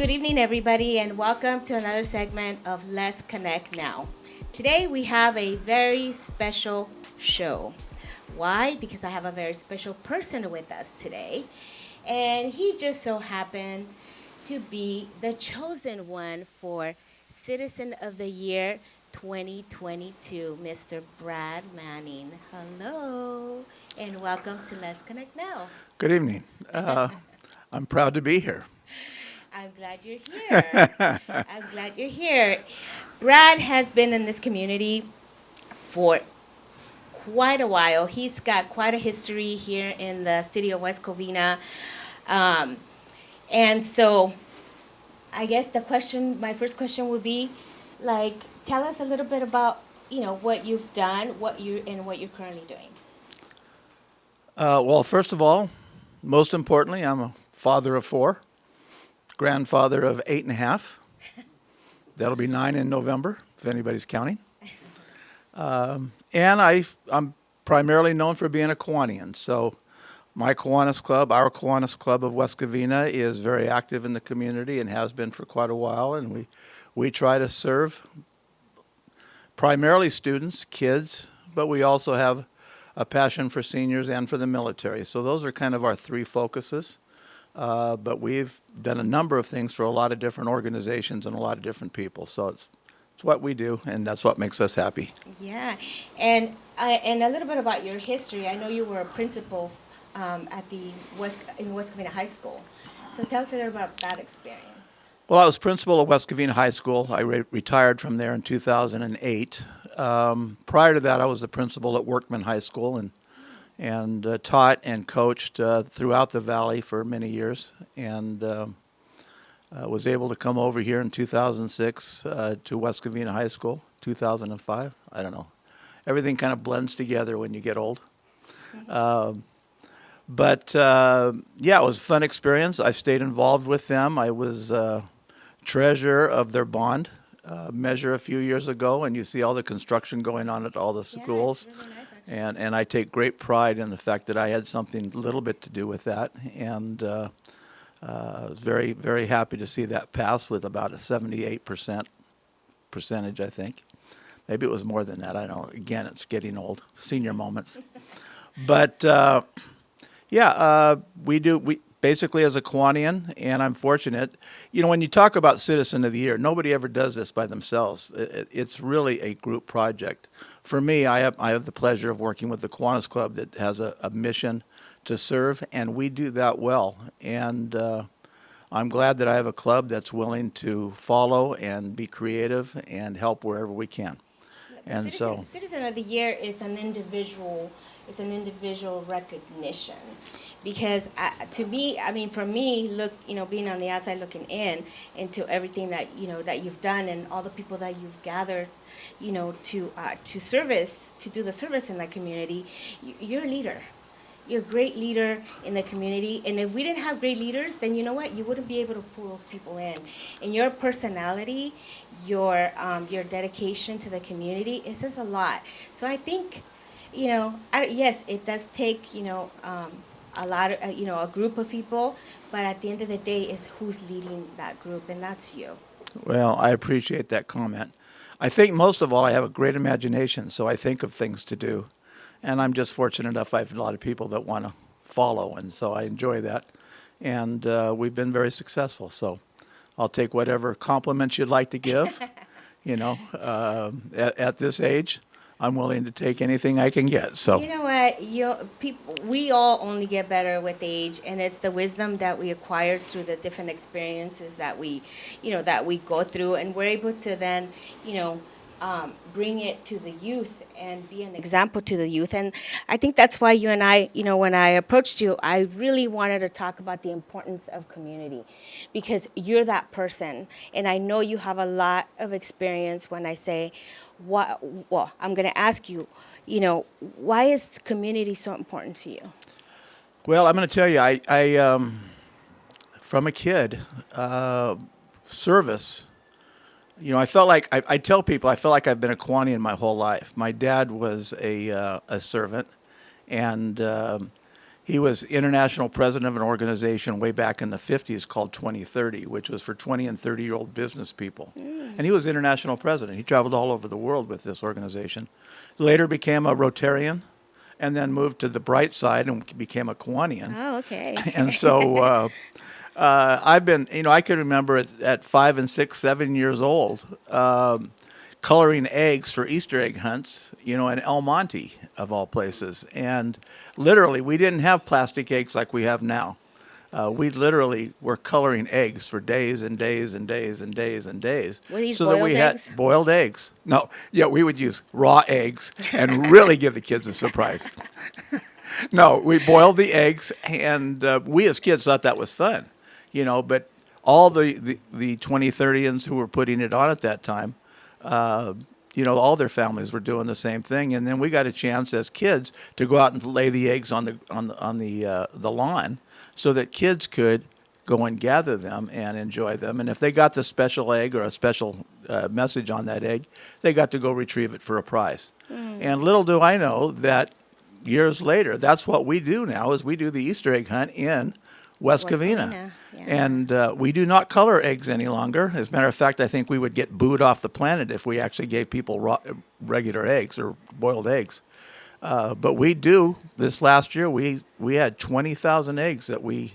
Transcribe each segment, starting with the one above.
Good evening, everybody, and welcome to another segment of Let's Connect Now. Today we have a very special show. Why? Because I have a very special person with us today, and he just so happened to be the chosen one for Citizen of the Year 2022, Mr. Brad Manning. Hello, and welcome to Let's Connect Now. Good evening. I'm proud to be here. I'm glad you're here. I'm glad you're here. Brad has been in this community for quite a while. He's got quite a history here in the city of West Covina. Um, and so I guess my first question would be, tell us a little bit about, what you've done, what you're currently doing. Well, first of all, most importantly, I'm a father of four, grandfather of 8.5. That'll be 9 in November, if anybody's counting. And I'm primarily known for being a Kiwanian. So my Kiwanis Club, our Kiwanis Club of West Covina, is very active in the community and has been for quite a while. And we try to serve primarily students, kids, but we also have a passion for seniors and for the military. So those are kind of our three focuses. But we've done a number of things for a lot of different organizations and a lot of different people. So it's what we do, and that's what makes us happy. Yeah, and a little bit about your history. I know you were a principal in West Covina High School. So tell us a little about that experience. Well, I was principal at West Covina High School. I retired from there in 2008. Prior to that, I was the principal at Workman High School and taught and coached throughout the valley for many years, and was able to come over here in 2006 to West Covina High School, 2005. I don't know. Everything kind of blends together when you get old. But yeah, it was a fun experience. I stayed involved with them. I was treasurer of their bond measure a few years ago, and you see all the construction going on at all the schools. Yeah, it's really nice, actually. And I take great pride in the fact that I had something a little bit to do with that, and I was very, very happy to see that pass with about a 78% percentage, I think. Maybe it was more than that. I don't know. Again, it's getting old. Senior moments. But we basically as a Kiwanian, and I'm fortunate. When you talk about Citizen of the Year, nobody ever does this by themselves. It's really a group project. For me, I have the pleasure of working with the Kiwanis Club that has a mission to serve, and we do that well. And I'm glad that I have a club that's willing to follow and be creative and help wherever we can. And Citizen of the Year is an individual. It's an individual recognition, because for me, being on the outside looking in into everything that you've done and all the people that you've gathered, to do the service in the community. You're a leader. You're a great leader in the community, and if we didn't have great leaders, then you know what? You wouldn't be able to pull those people in. And your personality, your dedication to the community, it says a lot. So I think, yes, it does take a lot of a group of people, but at the end of the day, it's who's leading that group, and that's you. Well, I appreciate that comment. I think most of all, I have a great imagination, so I think of things to do. And I'm just fortunate enough I have a lot of people that want to follow, and so I enjoy that. And we've been very successful, so I'll take whatever compliments you'd like to give. At this age, I'm willing to take anything I can get. So you know what, we all only get better with age, and it's the wisdom that we acquire through the different experiences that we go through, and we're able to then, bring it to the youth and be an example to the youth. And I think that's why you and I, when I approached you, I really wanted to talk about the importance of community, because you're that person, and I know you have a lot of experience. When I say, I'm going to ask you, why is community so important to you? Well, I'm going to tell you, I from a kid, service. I felt like I tell people I felt like I've been a Kiwanian my whole life. My dad was a servant, and He was international president of an organization way back in the 50s called 2030, which was for 20 and 30-year-old business people. And he was international president. He traveled all over the world with this organization. Later became a Rotarian, and then moved to the bright side and became a Kiwanian. Oh, okay. And so I've been, I can remember at 5 and 6, 7 years old, coloring eggs for Easter egg hunts, in El Monte, of all places. And literally, we didn't have plastic eggs like we have now. We literally were coloring eggs for days and days and days and days and days. Were these so that boiled we eggs? had boiled eggs. No, yeah, we would use raw eggs and really give the kids a surprise. No, we boiled the eggs, and we as kids thought that was fun, but all the 2030ans who were putting it on at that time, all their families were doing the same thing, and then we got a chance as kids to go out and lay the eggs on the lawn, so that kids could go and gather them and enjoy them. And if they got the special egg or a special message on that egg, they got to go retrieve it for a prize. And little do I know that years later, that's what we do now, is we do the Easter egg hunt in West Covina. Yeah. And we do not color eggs any longer. As a matter of fact, I think we would get booed off the planet if we actually gave people regular eggs or boiled eggs. But we do. This last year, we had 20,000 eggs that we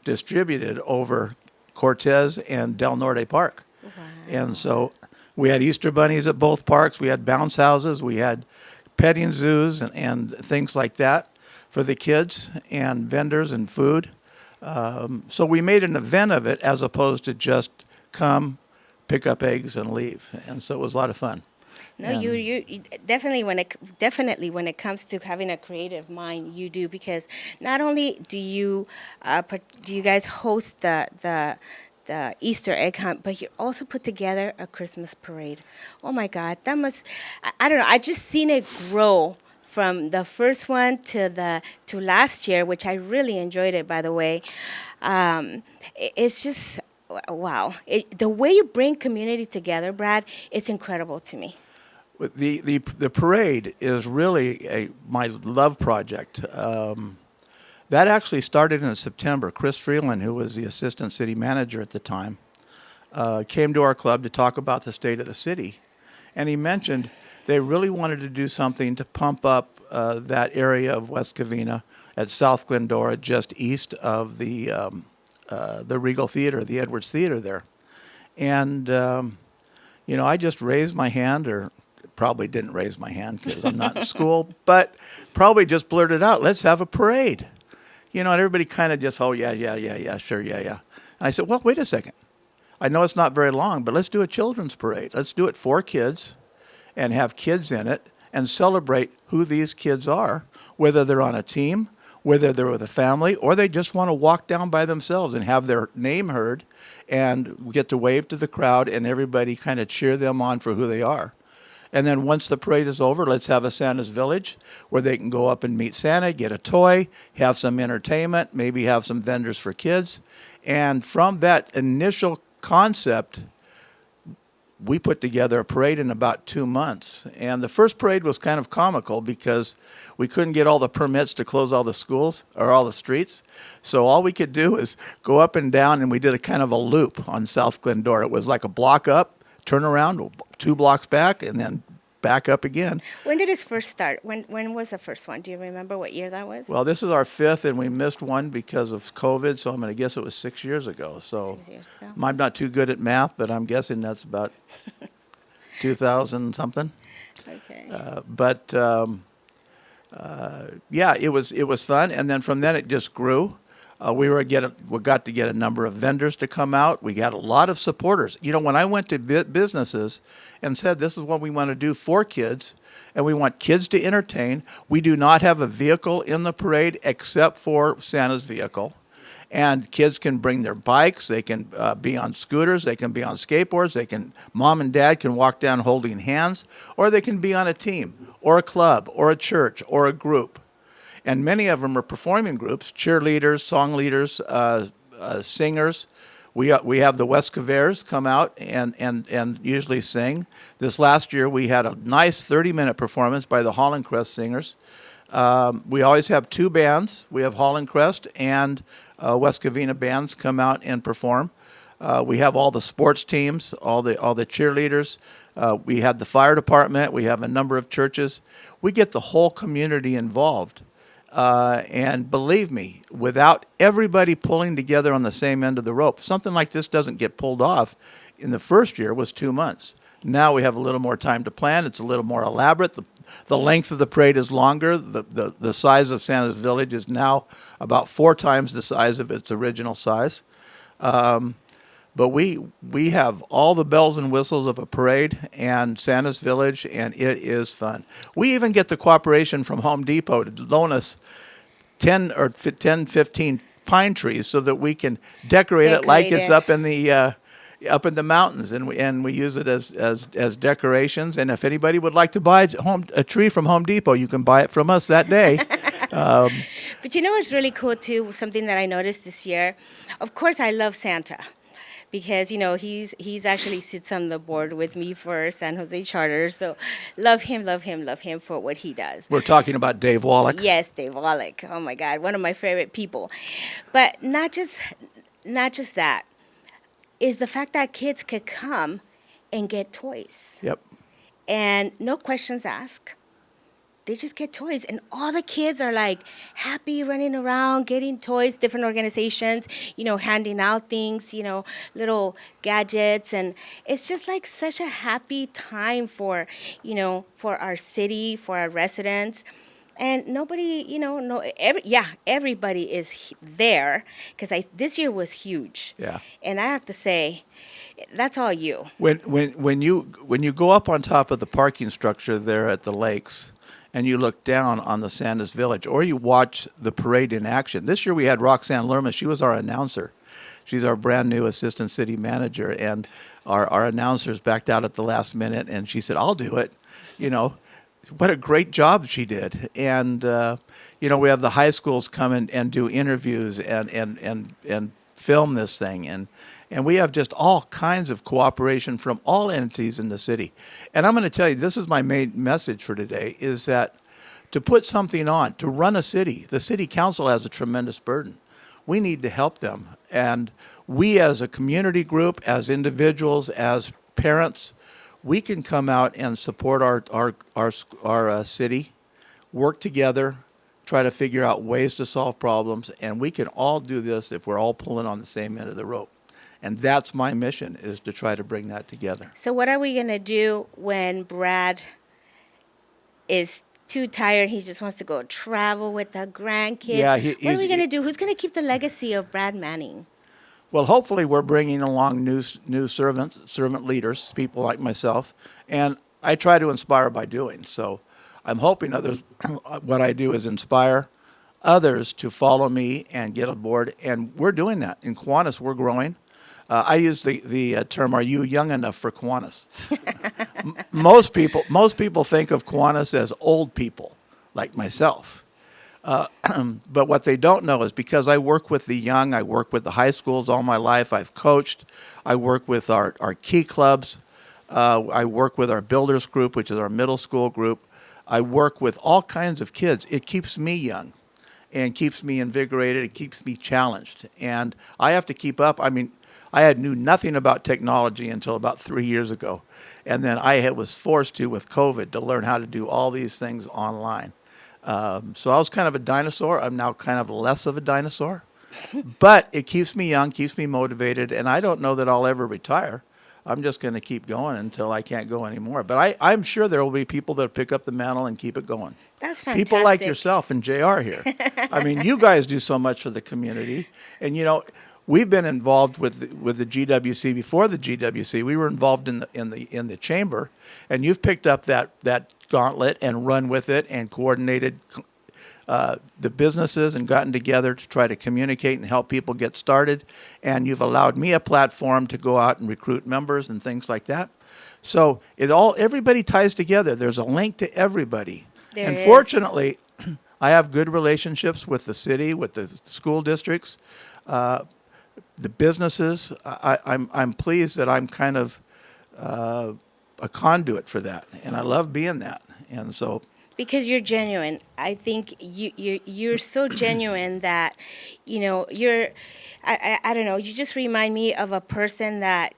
distributed over Cortez and Del Norte Park. Wow. And so we had Easter bunnies at both parks. We had bounce houses. We had petting zoos and things like that for the kids, and vendors and food. So we made an event of it as opposed to just come, pick up eggs, and leave. And so it was a lot of fun. No, you definitely when it comes to having a creative mind, you do, because not only do you guys host the Easter egg hunt, but you also put together a Christmas parade. Oh my God, that must, I don't know, I just seen it grow from the first one to last year, which I really enjoyed it, by the way. It's just, wow. The way you bring community together, Brad, it's incredible to me. The parade is really my love project. That actually started in September. Chris Freeland, who was the assistant city manager at the time, came to our club to talk about the state of the city. And he mentioned they really wanted to do something to pump up that area of West Covina at South Glendora, just east of the Regal Theater, the Edwards Theater there. And, I just raised my hand, or probably didn't raise my hand because I'm not in school, but probably just blurted out, let's have a parade. And everybody kind of just, oh, yeah, sure, yeah. And I said, well, wait a second. I know it's not very long, but let's do a children's parade. Let's do it for kids and have kids in it and celebrate who these kids are, whether they're on a team, whether they're with a family, or they just want to walk down by themselves and have their name heard and get to wave to the crowd and everybody kind of cheer them on for who they are. And then once the parade is over, let's have a Santa's Village where they can go up and meet Santa, get a toy, have some entertainment, maybe have some vendors for kids. And from that initial concept, we put together a parade in about 2 months. And the first parade was kind of comical because we couldn't get all the permits to close all the schools or all the streets. So all we could do is go up and down, and we did a kind of a loop on South Glendora. It was like a block up, turn around, 2 blocks back, and then back up again. When did it first start? When was the first one? Do you remember what year that was? Well, this is our 5th, and we missed one because of COVID, so I'm going to guess it was 6 years ago. So 6 years ago. I'm not too good at math, but I'm guessing that's about 2000 something. Okay. Yeah, it was fun, and then from then it just grew. We got to get a number of vendors to come out. We got a lot of supporters. When I went to businesses and said, this is what we want to do for kids, and we want kids to entertain, we do not have a vehicle in the parade except for Santa's vehicle. And kids can bring their bikes, they can be on scooters, they can be on skateboards, mom and dad can walk down holding hands, or they can be on a team, or a club, or a church, or a group. And many of them are performing groups, cheerleaders, song leaders, singers. We have the Wescavers come out and usually sing. This last year we had a nice 30-minute performance by the Holland Crest Singers. We always have two bands. We have Holland Crest and West Covina bands come out and perform. We have all the sports teams, all the cheerleaders. We have the fire department. We have a number of churches. We get the whole community involved. And believe me, without everybody pulling together on the same end of the rope, something like this doesn't get pulled off. In the first year was 2 months. Now we have a little more time to plan. It's a little more elaborate. The length of the parade is longer. The size of Santa's Village is now about 4 times the size of its original size. But we have all the bells and whistles of a parade and Santa's Village, and it is fun. We even get the cooperation from Home Depot to loan us 10 or 15 pine trees so that we can decorate it like it's up in the mountains, and we use it as decorations. And if anybody would like to buy a tree from Home Depot, you can buy it from us that day. But you know what's really cool too? Something that I noticed this year. Of course, I love Santa, because he's actually sits on the board with me for San Jose Charter. So love him for what he does. We're talking about Dave Wallach. Yes, Dave Wallach. Oh my God, one of my favorite people. But not just that. Is the fact that kids could come and get toys. Yep. And no questions asked. They just get toys. And all the kids are like happy running around, getting toys, different organizations, handing out things, little gadgets. And it's just like such a happy time for our city, for our residents. And nobody, everybody is there, because this year was huge. Yeah. And I have to say, that's all you. When you go up on top of the parking structure there at the lakes, and you look down on the Santa's Village, or you watch the parade in action. This year we had Roxanne Lerma. She was our announcer. She's our brand new assistant city manager, and our announcers backed out at the last minute, and she said, "I'll do it." What a great job she did. And, we have the high schools come and do interviews and film this thing. And we have just all kinds of cooperation from all entities in the city. And I'm going to tell you, this is my main message for today, is that to put something on, to run a city, the city council has a tremendous burden. We need to help them. And we as a community group, as individuals, as parents, we can come out and support our city, work together, try to figure out ways to solve problems, and we can all do this if we're all pulling on the same end of the rope. And that's my mission, is to try to bring that together. So what are we going to do when Brad is too tired? He just wants to go travel with the grandkids. Yeah, what are we going to do? Who's going to keep the legacy of Brad Manning? Well, hopefully we're bringing along new servant leaders, people like myself, and I try to inspire by doing. So I'm hoping others, what I do is inspire others to follow me and get aboard, and we're doing that. In Kiwanis, we're growing. I use the term, "Are you young enough for Kiwanis?" Most people think of Kiwanis as old people, like myself. But what they don't know is, because I work with the young, I work with the high schools all my life, I've coached, I work with our key clubs, I work with our builders group, which is our middle school group. I work with all kinds of kids. It keeps me young and keeps me invigorated. It keeps me challenged. And I have to keep up. I mean, I knew nothing about technology until about 3 years ago. And then I was forced to, with COVID, to learn how to do all these things online. So I was kind of a dinosaur. I'm now kind of less of a dinosaur. But it keeps me young, keeps me motivated, and I don't know that I'll ever retire. I'm just going to keep going until I can't go anymore. But I'm sure there will be people that pick up the mantle and keep it going. That's fantastic. People like yourself and JR here. I mean, you guys do so much for the community. And, we've been involved with the GWC before the GWC. We were involved in the chamber, and you've picked up that gauntlet and run with it and coordinated the businesses and gotten together to try to communicate and help people get started. And you've allowed me a platform to go out and recruit members and things like that. So everybody ties together. There's a link to everybody. And fortunately, I have good relationships with the city, with the school districts, the businesses. I'm pleased that I'm kind of a conduit for that, and I love being that. And so Because you're genuine. I think you're so genuine that, you're. I don't know. You just remind me of a person that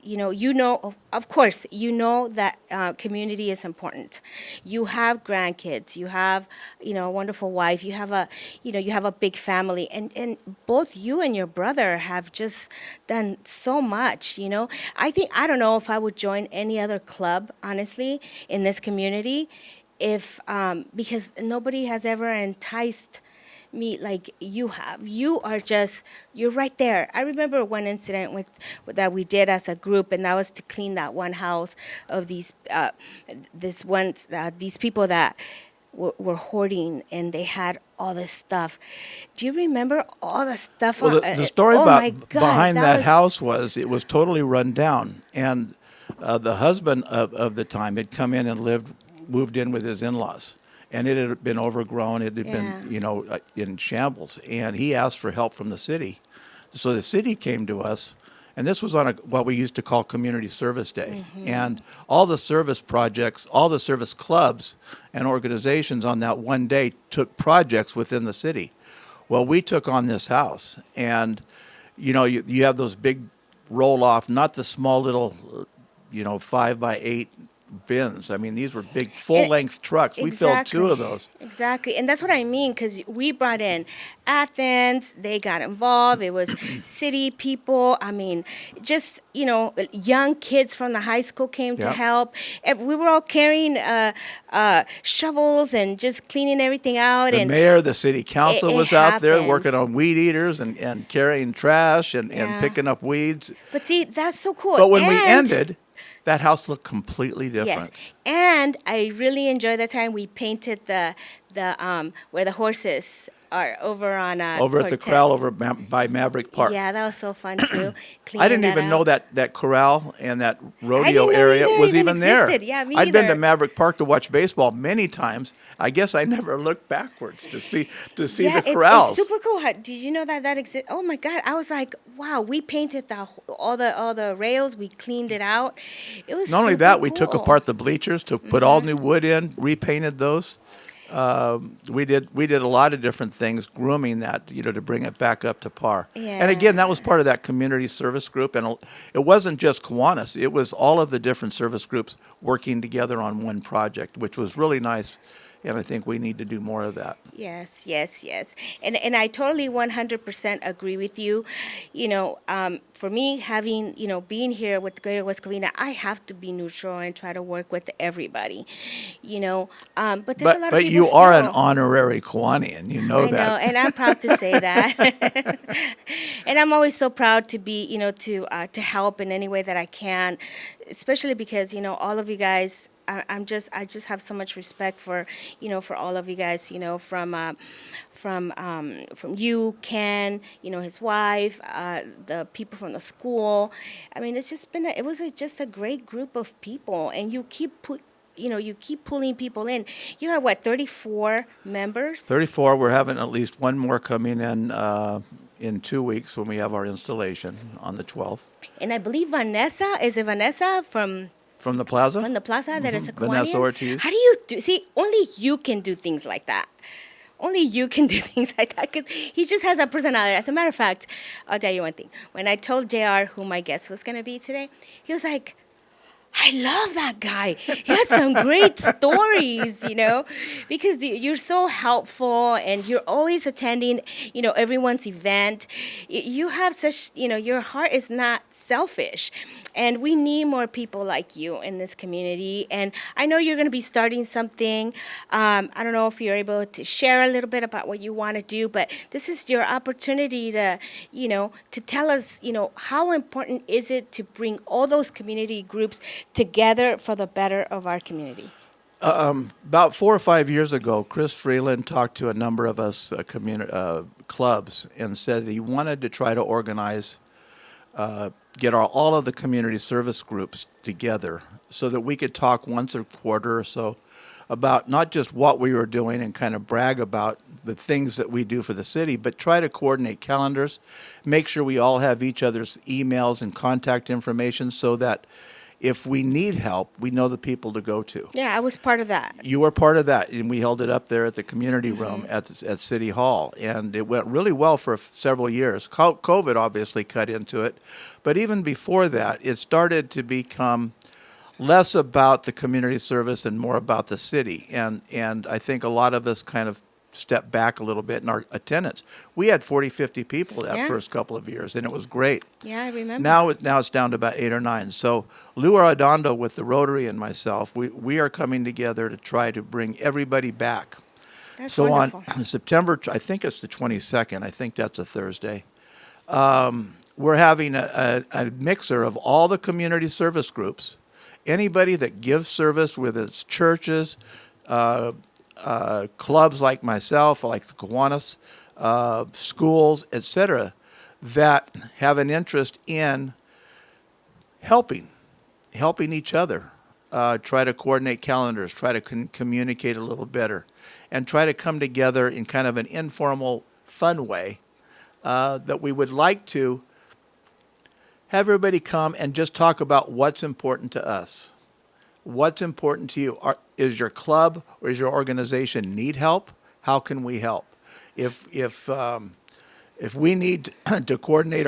of course, that community is important. You have grandkids. You have a wonderful wife. You have a big family, and both you and your brother have just done so much. I don't know if I would join any other club, honestly, in this community, if because nobody has ever enticed me like you have. You're right there. I remember one incident that we did as a group, and that was to clean that one house of these people that were hoarding, and they had all this stuff. Do you remember all the stuff? Well, the story oh about my God, behind that was, house was it was totally run down, and the husband of the time had come in and moved in with his in-laws, and it had been overgrown. It had Yeah. been, in shambles, and he asked for help from the city. So the city came to us, and this was on what we used to call Community Service Day. And all the service projects, all the service clubs and organizations on that one day took projects within the city. Well, we took on this house, and you have those big roll-off, not the small little, 5x8 bins. I mean, these were big full-length trucks. We filled two of those. Exactly. And that's what I mean, because we brought in Athens, they got involved. It was city people. I mean, just, young kids from the high school came to Yep. help. We were all carrying shovels and just cleaning everything out. The And mayor, the city council it was out there happened. working on weed eaters and carrying trash and Yeah. picking up weeds. But see, that's so cool. But when we And- ended, that house looked completely different. Yes, and I really enjoyed the time we painted the where the horses are over on Over at the Cortez. corral over by Maverick Park. Yeah, that was so fun too. I didn't cleaning even know out. that corral and that rodeo didn't know area either was even even there. existed. Yeah, me I'd been to either. Maverick Park to watch baseball many times. I guess I never looked backwards to see Yeah, the corrals. it's super cool. Did you know that exists? Oh my God! I was like, wow. We painted all the rails. We cleaned it out. It was Not only super that, we took cool. apart the bleachers to put all new wood in, repainted those. We did a lot of different things, grooming that, to bring it back up to par. And again, that was part of that community service group, and it wasn't just Kiwanis; it was all of the different service groups working together on one project, which was really nice. And I think we need to do more of that. Yes, yes, yes. And I totally 100% agree with you. For me, having, being here with the Greater West Covina, I have to be neutral and try to work with everybody, but there's a lot of But people you are an still- honorary Kiwanian, you know I know, that. and I'm proud to say that. And I'm always so proud to be, to help in any way that I can, especially because, all of you guys, I just have so much respect for, for all of you guys, from you, Ken, his wife, the people from the school. I mean, it's just it was just a great group of people, and you keep pulling people in. You have what, 34 members? 34, we're having at least one more coming in 2 weeks when we have our installation on the 12th. And I believe Vanessa From the plaza? from the plaza that is a Vanessa Kiwanian? Ortiz. How do you do? See, only you can do things like that. Only you can do things like that because he just has a personality. As a matter of fact, I'll tell you one thing. When I told JR who my guest was going to be today, he was like, I love that guy. He had some great stories, because you're so helpful and you're always attending, everyone's event. You have such, your heart is not selfish. And we need more people like you in this community. And I know you're going to be starting something. I don't know if you're able to share a little bit about what you want to do, but this is your opportunity to, to tell us, how important is it to bring all those community groups together for the better of our community? About 4 or 5 years ago, Chris Freeland talked to a number of us clubs and said he wanted to try to organize, get all of the community service groups together so that we could talk once a quarter or so about not just what we were doing and kind of brag about the things that we do for the city, but try to coordinate calendars, make sure we all have each other's emails and contact information so that if we need help, we know the people to go to. Yeah, I was part of that. You were part of that, and we held it up there at the community room at City Hall, and it went really well for several years. COVID obviously cut into it, but even before that, it started to become less about the community service and more about the city, and I think a lot of us kind of stepped back a little bit in our attendance. We had 40, 50 people that Yeah. first couple of years, and it was great. Yeah, I remember. Now it's down to about 8 or 9. So Lou Arredondo with the Rotary and myself, we are coming together to try to bring everybody back. That's So wonderful. on September, I think it's the 22nd, I think that's a Thursday, we're having a mixer of all the community service groups. Anybody that gives service, whether it's churches, clubs like myself, like the Kiwanis, schools, etc., that have an interest in helping each other, try to coordinate calendars, try to communicate a little better, and try to come together in kind of an informal, fun way, that we would like to have everybody come and just talk about what's important to us. What's important to you? Is your club or is your organization need help? How can we help? If we need to coordinate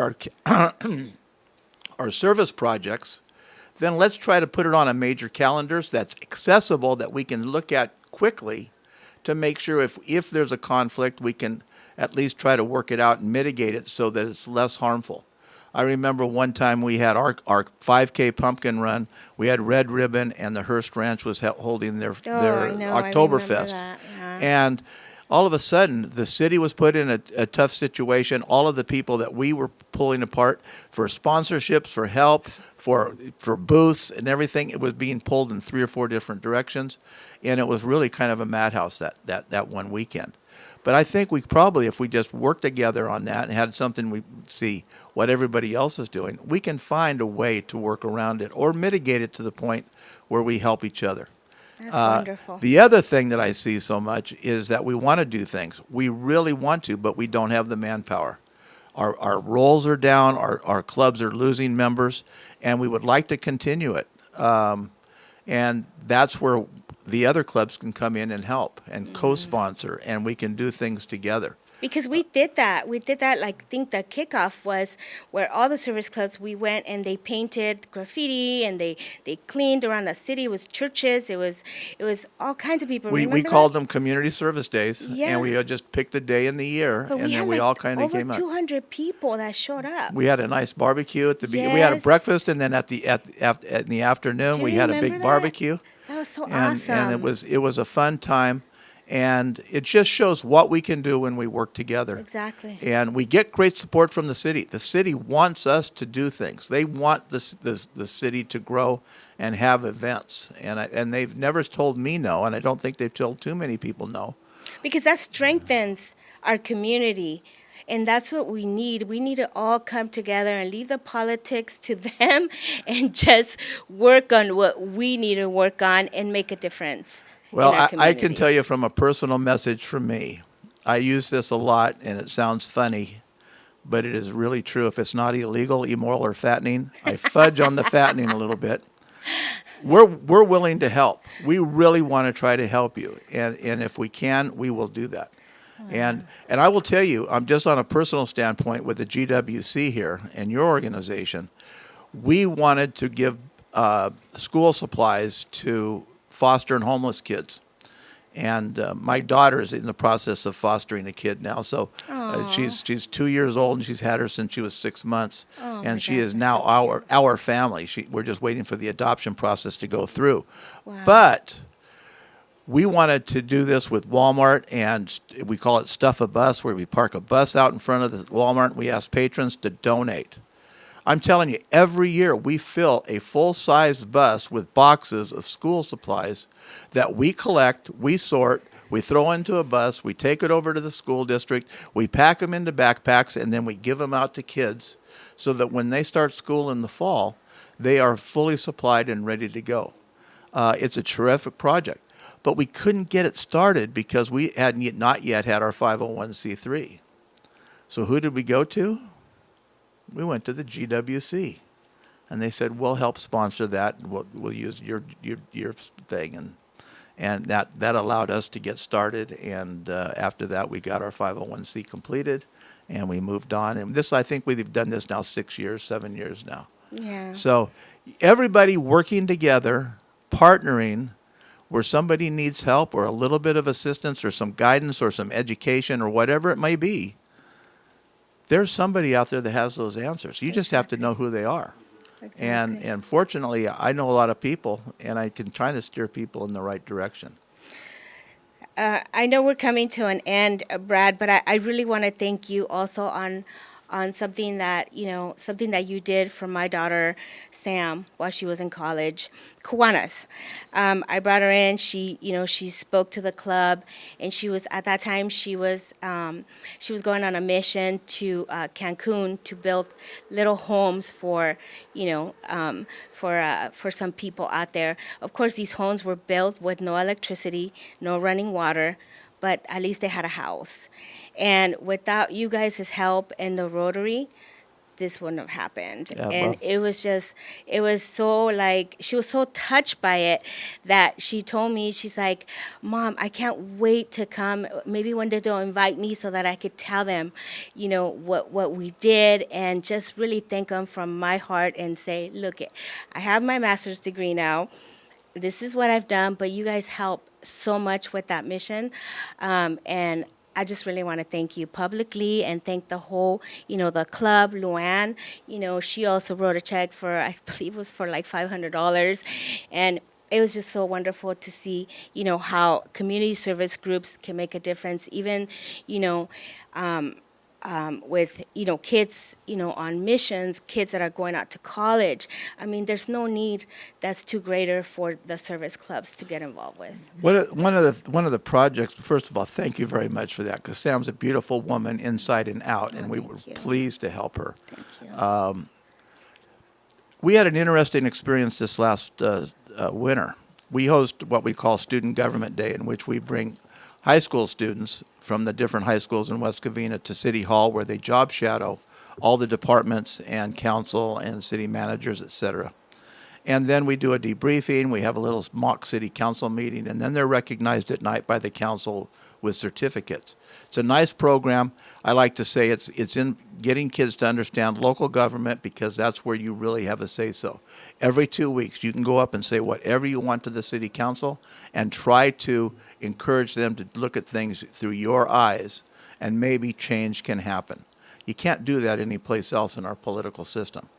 our service projects, then let's try to put it on a major calendars that's accessible, that we can look at quickly, to make sure if there's a conflict, we can at least try to work it out and mitigate it so that it's less harmful. I remember one time we had our 5K pumpkin run. We had Red Ribbon, and the Hearst Ranch was holding their I know, I Oktoberfest. remember that, yeah. And all of a sudden, the city was put in a tough situation. All of the people that we were pulling apart for sponsorships, for help, for booths and everything, it was being pulled in 3 or 4 different directions. And it was really kind of a madhouse that one weekend. But I think we probably, if we just worked together on that and had something we see what everybody else is doing, we can find a way to work around it or mitigate it to the point where we help each other. That's wonderful. The other thing that I see so much is that we want to do things. We really want to, but we don't have the manpower. Our roles are down, our clubs are losing members, and we would like to continue it. And that's where the other clubs can come in and help and co-sponsor, and we can do things together. Because we did that. Like, I think the kickoff was where all the service clubs, we went and they painted graffiti and they cleaned around the city. It was churches. It was all kinds of people. We called them community service days, Yeah. and we just picked a day in the year, But and then we had all kind of came over up. 200 people that showed up. We had a nice barbecue at the beginning. We had a Yes. breakfast, and then in the afternoon Do we you had a remember big that? barbecue. That was so And awesome. it was a fun time, and it just shows what we can do when we work together. Exactly. And we get great support from the city. The city wants us to do things. They want the city to grow and have events, and they've never told me no, and I don't think they've told too many people no. Because that strengthens our community. And that's what we need. We need to all come together and leave the politics to them and just work on what we need to work on and make a difference. Well, in our I can community. tell you from a personal message from me, I use this a lot, and it sounds funny, but it is really true. If it's not illegal, immoral, or fattening, I fudge on the fattening a little bit. We're willing to help. We really want to try to help you, and if we can, we will do that. And I will tell you, I'm just on a personal standpoint with the GWC here and your organization, we wanted to give school supplies to foster and homeless kids. And my daughter is in the process of fostering a kid now. So she's 2 years old, and she's had her since she was 6 months. Oh, my and she God, is that's now so our family. We're just waiting for the adoption process to go through. Wow. But we wanted to do this with Walmart, and we call it Stuff a Bus, where we park a bus out in front of the Walmart, and we ask patrons to donate. I'm telling you, every year we fill a full-sized bus with boxes of school supplies that we collect, we sort, we throw into a bus, we take it over to the school district, we pack them into backpacks, and then we give them out to kids so that when they start school in the fall, they are fully supplied and ready to go. It's a terrific project. But we couldn't get it started because we had not yet had our 501c3. So who did we go to? We went to the GWC. And they said, we'll help sponsor that. We'll use your thing. And that allowed us to get started. And after that, we got our 501c completed, and we moved on. And this, I think we've done this now 7 years now. Yeah. So everybody working together, partnering, where somebody needs help or a little bit of assistance or some guidance or some education or whatever it may be, there's somebody out there that has those answers. You just have to know who they are. Exactly. And fortunately, I know a lot of people, and I can try to steer people in the right direction. I know we're coming to an end, Brad, but I really want to thank you also on something that you did for my daughter Sam while she was in college, Kiwanis. I brought her in. She spoke to the club, and she was at that time she was going on a mission to Cancun to build little homes for for some people out there. Of course, these homes were built with no electricity, no running water, but at least they had a house. And without you guys' help and the Rotary, this wouldn't have happened. Yeah, And well. it was so like, she was so touched by it that she told me, she's like, Mom, I can't wait to come. Maybe one day they'll invite me so that I could tell them, what we did, and just really thank them from my heart and say, look, I have my master's degree now. This is what I've done, but you guys help so much with that mission. And I just really want to thank you publicly and thank the whole, the club, Luann. She also wrote a check for, I believe it was for like $500. And it was just so wonderful to see, how community service groups can make a difference. Even, with kids on missions, kids that are going out to college. I mean, there's no need that's too greater for the service clubs to get involved with. One of the projects. First of all, thank you very much for that, because Sam's a beautiful woman inside and out, and we were pleased to help her. Thank you. We had an interesting experience this last winter. We host what we call Student Government Day, in which we bring high school students from the different high schools in West Covina to City Hall, where they job shadow all the departments and council and city managers, et cetera. And then we do a debriefing. We have a little mock city council meeting, and then they're recognized at night by the council with certificates. It's a nice program. I like to say it's in getting kids to understand local government, because that's where you really have a say-so. Every 2 weeks, you can go up and say whatever you want to the city council and try to encourage them to look at things through your eyes, and maybe change can happen. You can't do that anyplace else in our political system.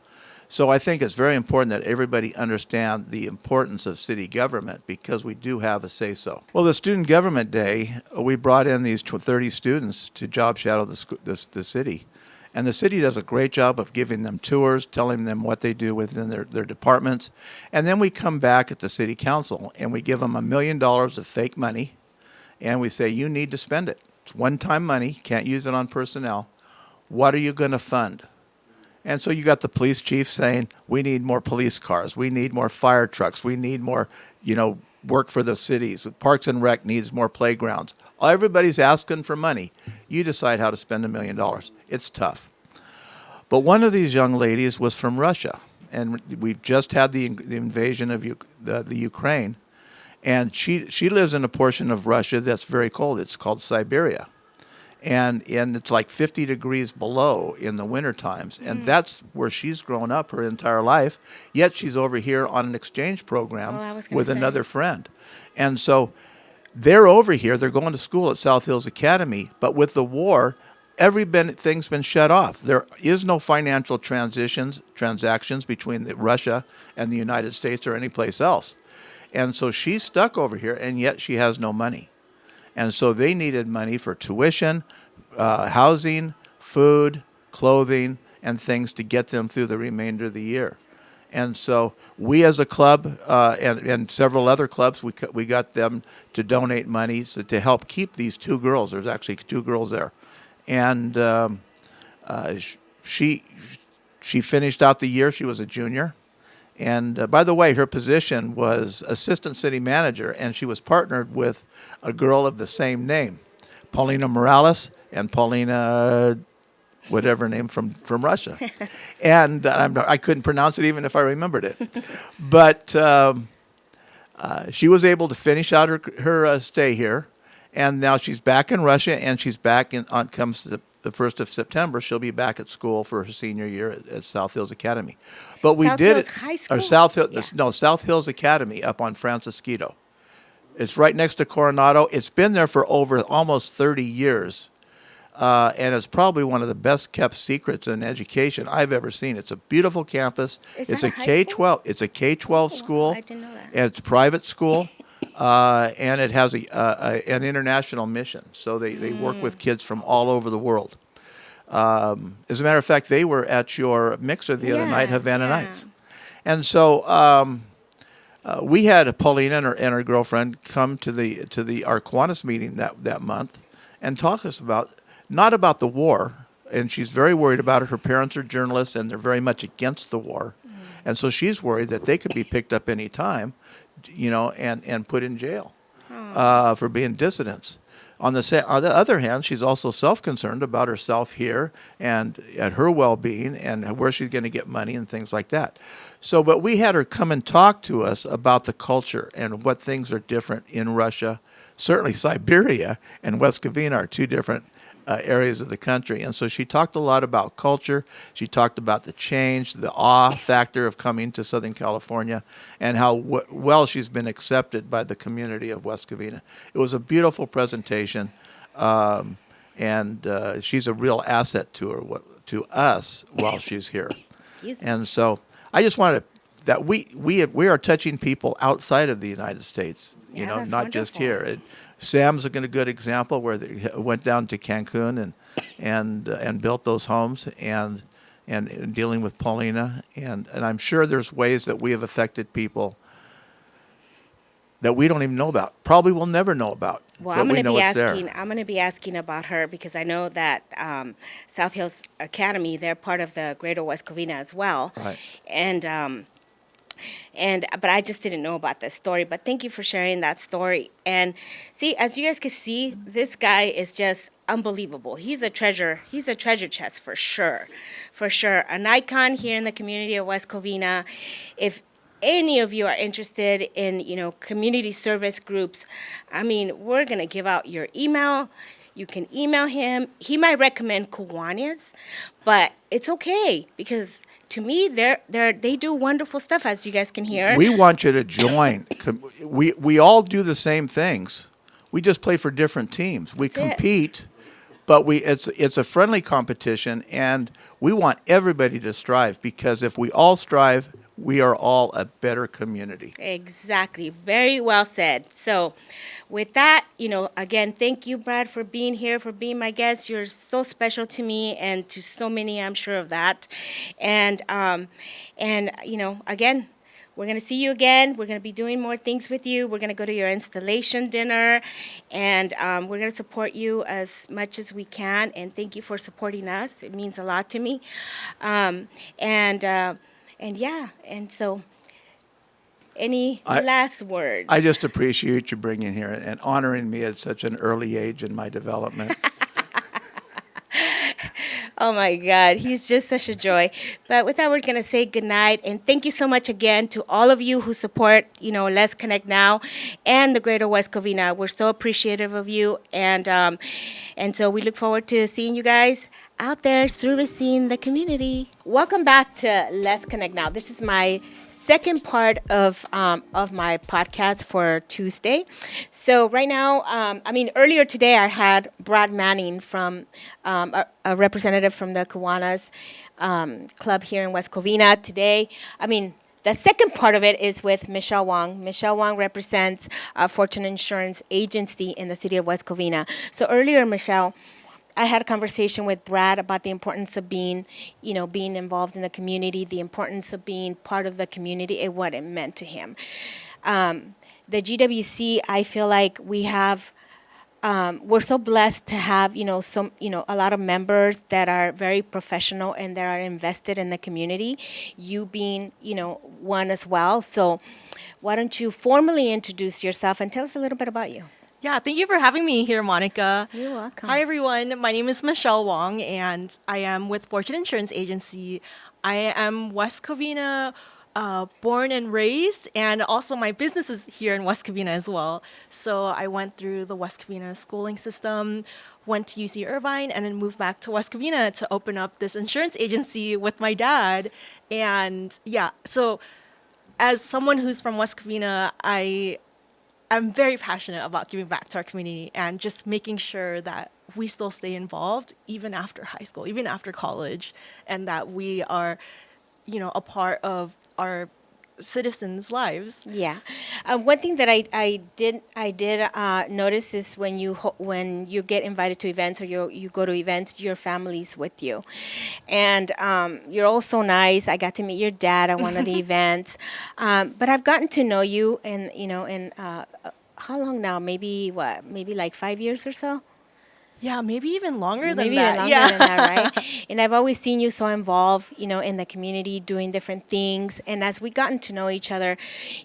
So I think it's very important that everybody understand the importance of city government, because we do have a say-so. Well, the Student Government Day, we brought in these 30 students to job shadow the city. And the city does a great job of giving them tours, telling them what they do within their departments. And then we come back at the city council and we give them $1 million of fake money. And we say, you need to spend it. It's one-time money, can't use it on personnel. What are you going to fund? And so you got the police chief saying, we need more police cars, we need more fire trucks, we need more, work for the cities. Parks and Rec needs more playgrounds. Everybody's asking for money. You decide how to spend $1 million. It's tough. But one of these young ladies was from Russia, and we've just had the invasion of the Ukraine, and she lives in a portion of Russia that's very cold. It's called Siberia. And it's like 50 degrees below in the winter times. And that's where she's grown up her entire life. Yet she's over here on an exchange program with another friend. And so they're over here. They're going to school at South Hills Academy. But with the war, everything's been shut off. There is no financial transactions between Russia and the United States or any place else. And so she's stuck over here, and yet she has no money. And so they needed money for tuition, housing, food, clothing, and things to get them through the remainder of the year. And so we as a club and several other clubs, we got them to donate money to help keep these two girls. There's actually two girls there. And she finished out the year. She was a junior. And by the way, her position was assistant city manager, and she was partnered with a girl of the same name, Paulina Morales and Paulina, whatever name from Russia, and I couldn't pronounce it even if I remembered it. But she was able to finish out her stay here, and now she's back in Russia, and she's back comes the 1st of September. She'll be back at school for her senior year at South Hills Academy. But we South did Hills it, High School? or South Hill, Yeah. no, South Hills Academy up on Francisquito. It's right next to Coronado. It's been there for over almost 30 years. And it's probably one of the best kept secrets in education I've ever seen. It's a beautiful campus. Is It's that a a high K-12. school? It's a K-12 Oh, school. I didn't know that. And it's a private school, and it has an international mission. So they work with kids from all over the world. As a matter of fact, they were at your mixer the other night, Havana Nights. And so we had Paulina and her girlfriend come to our Kiwanis meeting that month and talk to us not about the war, and she's very worried about it. Her parents are journalists, and they're very much against the war, and so she's worried that they could be picked up any time, and put in jail for being dissidents. On the other hand, she's also self-concerned about herself here and at her well-being and where she's going to get money and things like that. So, but we had her come and talk to us about the culture and what things are different in Russia. Certainly Siberia and West Covina are two different areas of the country. And so she talked a lot about culture. She talked about the change, the awe factor of coming to Southern California, and how well she's been accepted by the community of West Covina. It was a beautiful presentation, and she's a real asset to us while she's here. Excuse me. And so I just wanted that we are touching people outside of the United States, Yeah, that's not just wonderful. here. Sam's a good example where they went down to Cancun and built those homes and dealing with Paulina, and I'm sure there's ways that we have affected people that we don't even know about. Probably will never know about. Well, but I'm we going to know be it's there. asking. I'm going to be asking about her because I know that South Hills Academy, they're part of the Greater West Covina as well. Right. But I just didn't know about this story. But thank you for sharing that story. And see, as you guys can see, this guy is just unbelievable. He's a treasure. He's a treasure chest for sure, An icon here in the community of West Covina. If any of you are interested in, community service groups, I mean, we're going to give out your email. You can email him. He might recommend Kiwanis, but it's okay because to me, they do wonderful stuff, as you guys can hear. We want you to join. We all do the same things. We just play for different teams. We That's it. compete, but it's a friendly competition, and we want everybody to strive because if we all strive, we are all a better community. Exactly. Very well said. So with that, again, thank you, Brad, for being here, for being my guest. You're so special to me and to so many, I'm sure of that. And again, we're going to see you again. We're going to be doing more things with you. We're going to go to your installation dinner, and we're going to support you as much as we can. And thank you for supporting us. It means a lot to me. And so any last words? I just appreciate you bringing here and honoring me at such an early age in my development. Oh, my God. He's just such a joy. But with that, we're going to say goodnight. And thank you so much again to all of you who support, Let's Connect Now and the Greater West Covina. We're so appreciative of you. And so we look forward to seeing you guys out there servicing the community. Welcome back to Let's Connect Now. This is my second part of my podcast for Tuesday. So right now, earlier today I had Brad Manning from a representative from the Kiwanis club here in West Covina. Today, the second part of it is with Michelle Wong. Michelle Wong represents Fortune Insurance Agency in the city of West Covina. So earlier, Michelle, I had a conversation with Brad about the importance of being involved in the community, the importance of being part of the community and what it meant to him. The GWC, I feel like we have, we're so blessed to have, a lot of members that are very professional and that are invested in the community, you being, one as well. So why don't you formally introduce yourself and tell us a little bit about you? Yeah, thank you for having me here, Monica. You're welcome. Hi, everyone. My name is Michelle Wong, and I am with Fortune Insurance Agency. I am West Covina born and raised, and also my business is here in West Covina as well. So I went through the West Covina schooling system, went to UC Irvine, and then moved back to West Covina to open up this insurance agency with my dad. And yeah, so as someone who's from West Covina, I'm very passionate about giving back to our community and just making sure that we still stay involved even after high school, even after college, and that we are, a part of our citizens' lives. Yeah, one thing that I did notice is when you get invited to events or you go to events, your family's with you, and you're all so nice. I got to meet your dad at one of the events, but I've gotten to know you in how long now? Maybe like 5 years or so. Yeah, maybe even longer than Maybe that. even longer Yeah. than that, right? And I've always seen you so involved, in the community, doing different things. And as we gotten to know each other,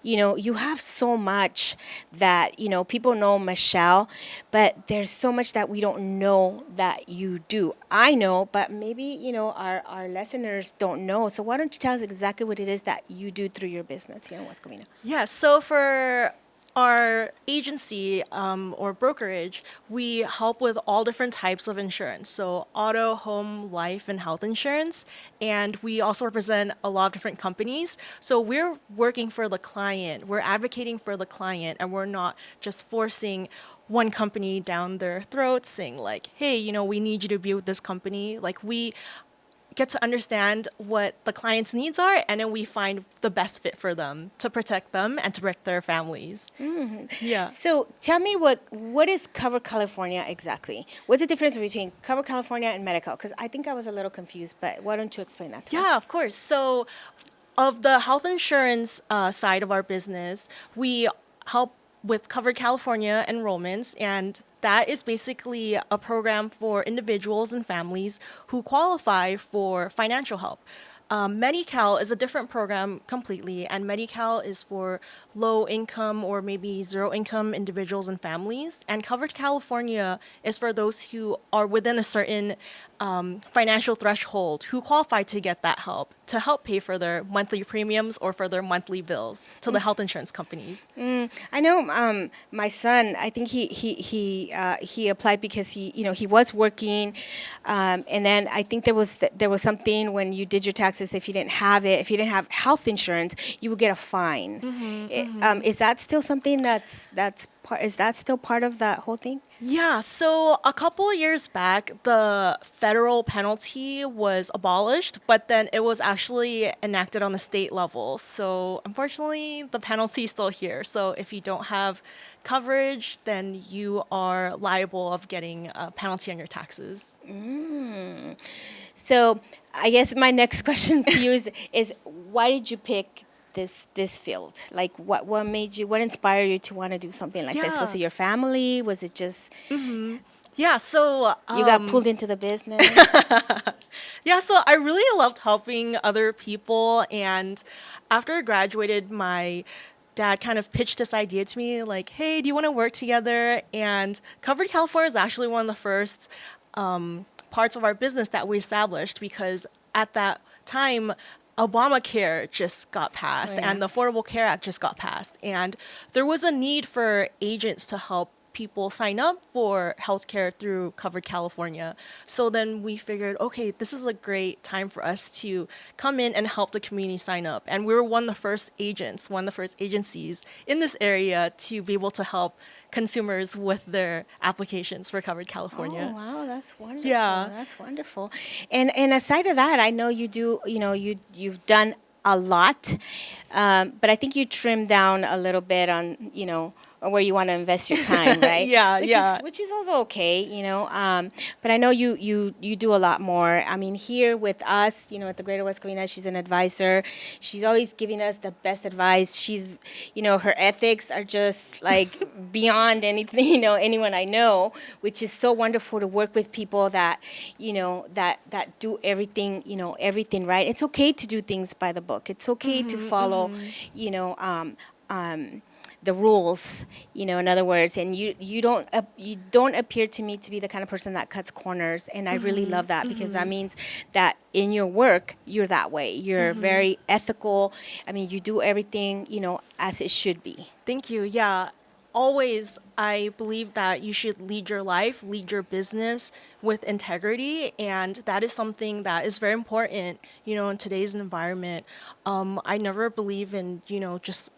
you have so much that, people know Michelle, but there's so much that we don't know that you do. I know, but maybe, our listeners don't know. So why don't you tell us exactly what it is that you do through your business here in West Covina? Yeah, so for our agency or brokerage, we help with all different types of insurance. So auto, home, life, and health insurance. And we also represent a lot of different companies. So we're working for the client, we're advocating for the client, and we're not just forcing one company down their throats saying like, hey, we need you to be with this company. Like we get to understand what the client's needs are, and then we find the best fit for them to protect them and to protect their families. Yeah. So tell me what is Cover California exactly? What's the difference between Cover California and Medical? Because I think I was a little confused, but why don't you explain that to us? Yeah, of course. So, of the health insurance side of our business, we help with Covered California enrollments, and that is basically a program for individuals and families who qualify for financial help. Medi-Cal is a different program completely, and Medi-Cal is for low income or maybe zero income individuals and families. And Covered California is for those who are within a certain financial threshold who qualify to get that help, to help pay for their monthly premiums or for their monthly bills to the health insurance companies. I know my son. I think he applied because he was working, and then I think there was something when you did your taxes. If you didn't have health insurance, you would get a fine. Is that still something is that still part of that whole thing? Yeah, so a couple of years back, the federal penalty was abolished, but then it was actually enacted on the state level. So unfortunately, the penalty is still here. So if you don't have coverage, then you are liable of getting a penalty on your taxes. So I guess my next question to you is why did you pick this field? Like what inspired you to want to do something like this? Yeah. Was it your family? Was it just Yeah, so you got pulled into the business? yeah, so I really loved helping other people, and after I graduated, my dad kind of pitched this idea to me like, hey, do you want to work together? And Covered California is actually one of the first parts of our business that we established, because at that time, Obamacare just got passed, Oh, yeah. and the Affordable Care Act just got passed. And there was a need for agents to help people sign up for healthcare through Covered California. So then we figured, okay, this is a great time for us to come in and help the community sign up. And we were one of the first agencies in this area to be able to help consumers with their applications for Covered California. Oh wow, that's wonderful. Yeah. That's wonderful. And aside of that, I know you do. You've done a lot, but I think you trimmed down a little bit on where you want to invest your time, right? Yeah, Which is also okay, But I know you do a lot more. I mean, here with us, at the Greater West Covina, she's an advisor. She's always giving us the best advice. She's, her ethics are just like beyond anything, anyone I know, which is so wonderful to work with people that, that do everything, everything right. It's okay to do things by the book. It's okay to follow, the rules, in other words, and you don't appear to me to be the kind of person that cuts corners, and I really love that because that means that in your work you're that way. You're very ethical. I mean, you do everything, as it should be. Thank you. Yeah. Always, I believe that you should lead your life, lead your business with integrity. And that is something that is very important, in today's environment. I never believe in, just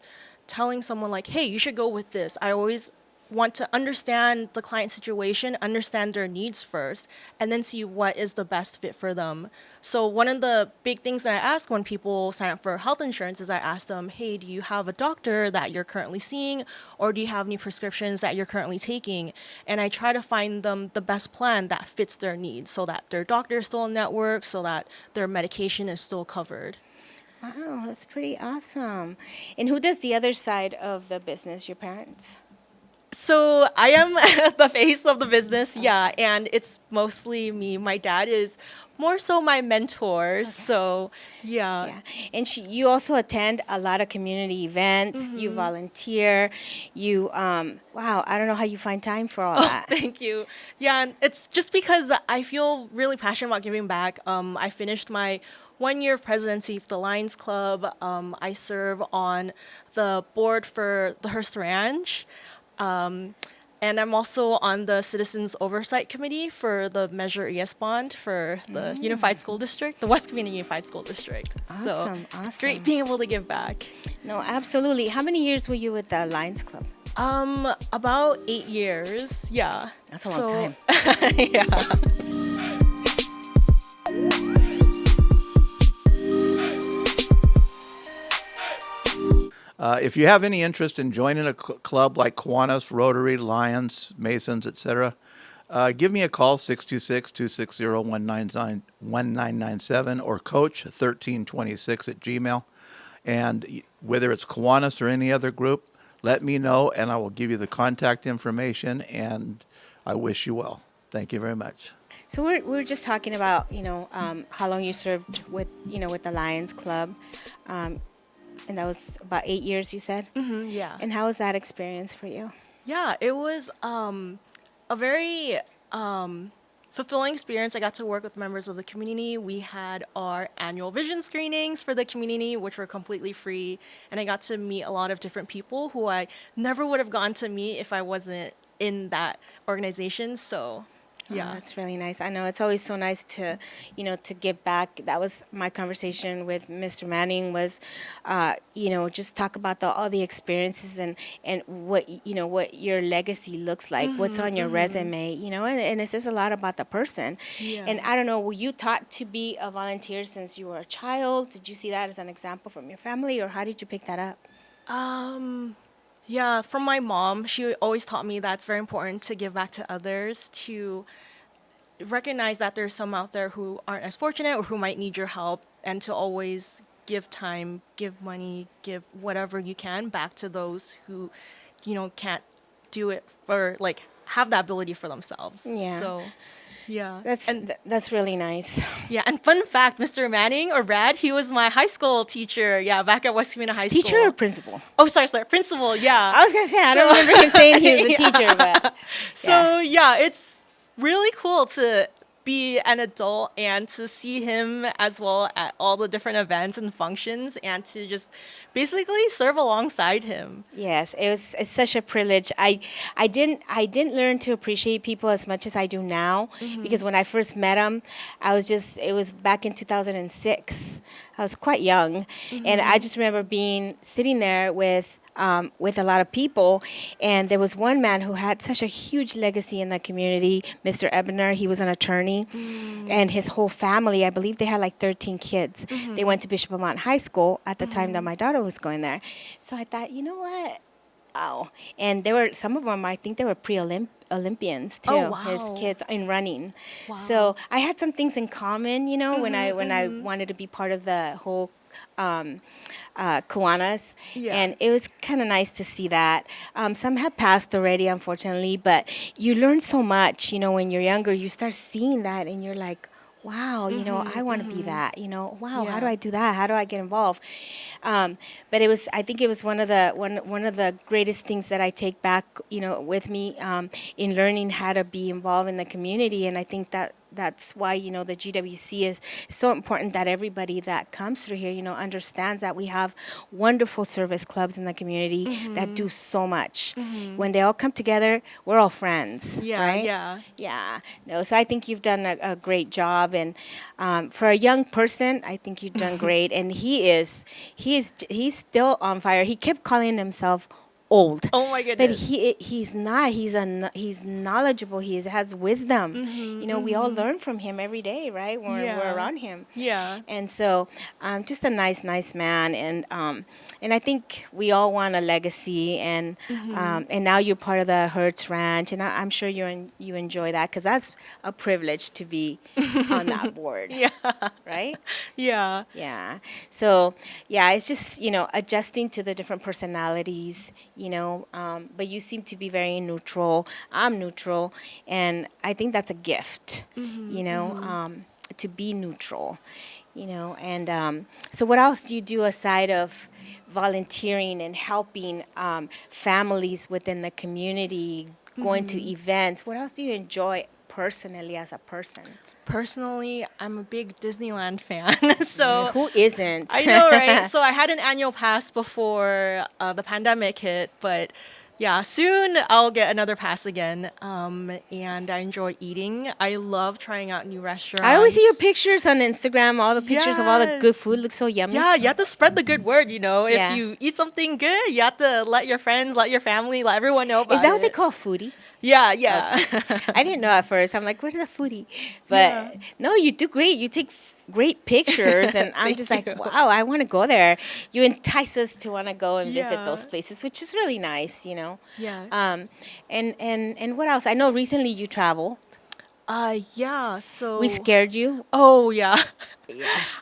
telling someone like, hey, you should go with this. I always want to understand the client situation, understand their needs first, and then see what is the best fit for them. So one of the big things that I ask when people sign up for health insurance is I ask them, hey, do you have a doctor that you're currently seeing, or do you have any prescriptions that you're currently taking? And I try to find them the best plan that fits their needs so that their doctor is still in network, so that their medication is still covered. Wow, that's pretty awesome. And who does the other side of the business? Your parents? So I am the face of the business, yeah, and it's mostly me. My dad is more so my mentor, so yeah. Yeah, and you also attend a lot of community events. You volunteer. Wow, I don't know how you find time for all that. Thank you. Yeah, and it's just because I feel really passionate about giving back. I finished my 1 year of presidency of the Lions Club. I serve on the board for the Hearst Ranch. And I'm also on the Citizens Oversight Committee for the Measure ES Bond for the Unified School District, the West Covina Unified School District. So it's great being able to give back. No, absolutely. How many years were you with the Lions Club? About 8 years. Yeah. That's a long time. Yeah. If you have any interest in joining a club like Kiwanis, Rotary, Lions, Masons, etc., give me a call, 626-260-1997 or coach1326 @gmail. And whether it's Kiwanis or any other group, let me know and I will give you the contact information, and I wish you well. Thank you very much. So we were just talking about, how long you served with, with the Lions Club. And that was about 8 years, you said? Yeah. And how was that experience for you? Yeah, it was a very fulfilling experience. I got to work with members of the community. We had our annual vision screenings for the community, which were completely free. And I got to meet a lot of different people who I never would have gone to meet if I wasn't in that organization. So, yeah. Oh, that's really nice. I know it's always so nice to, to give back. That was my conversation with Mr. Manning was, just talk about all the experiences and what, what your legacy looks like, what's on your resume, and it says a lot about the person. Yeah. And I don't know, were you taught to be a volunteer since you were a child? Did you see that as an example from your family, or how did you pick that up? Yeah, from my mom, she always taught me that it's very important to give back to others, to recognize that there's some out there who aren't as fortunate or who might need your help, and to always give time, give money, give whatever you can back to those who, can't do it or like have that ability for themselves. Yeah. So, yeah. That's really nice. Yeah, and fun fact, Mr. Manning, or Brad, he was my high school teacher, back at West Covina High School. Teacher or principal? Oh, sorry, principal, yeah. I was going to say, I don't remember him saying he was a teacher, but... So, yeah, it's really cool to be an adult and to see him as well at all the different events and functions, and to just basically serve alongside him. Yes, it's such a privilege. I didn't learn to appreciate people as much as I do now, because when I first met him, it was back in 2006. I was quite young, and I just remember sitting there with a lot of people, and there was one man who had such a huge legacy in the community, Mr. Entrepeneur. He was an attorney, and his whole family, I believe they had like 13 kids. They went to Bishop Lamont High School at the time that my daughter was going there. So I thought, you know what? Wow. And some of them, I think they were Olympians too, Oh, wow. his kids in running. Wow. So I had some things in common, when I wanted to be part of the whole Kiwanis, Yeah. and it was kind of nice to see that. Some have passed already, unfortunately, but you learn so much. When you're younger, you start seeing that, and you're like, wow, I want to be that, wow, how do Yeah. I do that? How do I get involved? But I think it was one of the greatest things that I take back, with me, in learning how to be involved in the community. And I think that's why, the GWC is so important, that everybody that comes through here, understands that we have wonderful service clubs in the community that do so much. When they all come together, we're all friends, Yeah, right? yeah. Yeah, no. So I think you've done a great job, and for a young person, I think you've done great. And he's still on fire. He kept calling himself old, Oh my but goodness. he's not. He's knowledgeable. He has wisdom. We all learn from him every day, right? When we're Yeah. around him. Yeah. And so, just a nice man, and I think we all want a legacy, and now you're part of the Hertz Ranch, and I'm sure you enjoy that, because that's a privilege to be on that board, Yeah. right? Yeah. Yeah. So, yeah, it's just, adjusting to the different personalities, but you seem to be very neutral. I'm neutral. And I think that's a gift, to be neutral, And so what else do you do aside of volunteering and helping families within the community, going to events? What else do you enjoy personally as a person? Personally, I'm a big Disneyland fan. So Who isn't? I know, right? So I had an annual pass before the pandemic hit, but yeah, soon I'll get another pass again. And I enjoy eating. I love trying out new restaurants. I always see your pictures on Instagram. All the pictures of all the good Yes. food look so yummy. Yeah, you have to spread the good word, If Yeah. you eat something good, you have to let your friends, let your family, let everyone know about it. Is that what they call foodie? Yeah, yeah. I didn't know at first. I'm like, what is a foodie? But no, you do great. You take great pictures, and I'm Thank just like, you. wow, I want to go there. You entice us to want to go and visit Yeah. those places, which is really nice, Yeah. And what else? I know recently you travel. Yeah, so We scared you, Oh, yeah.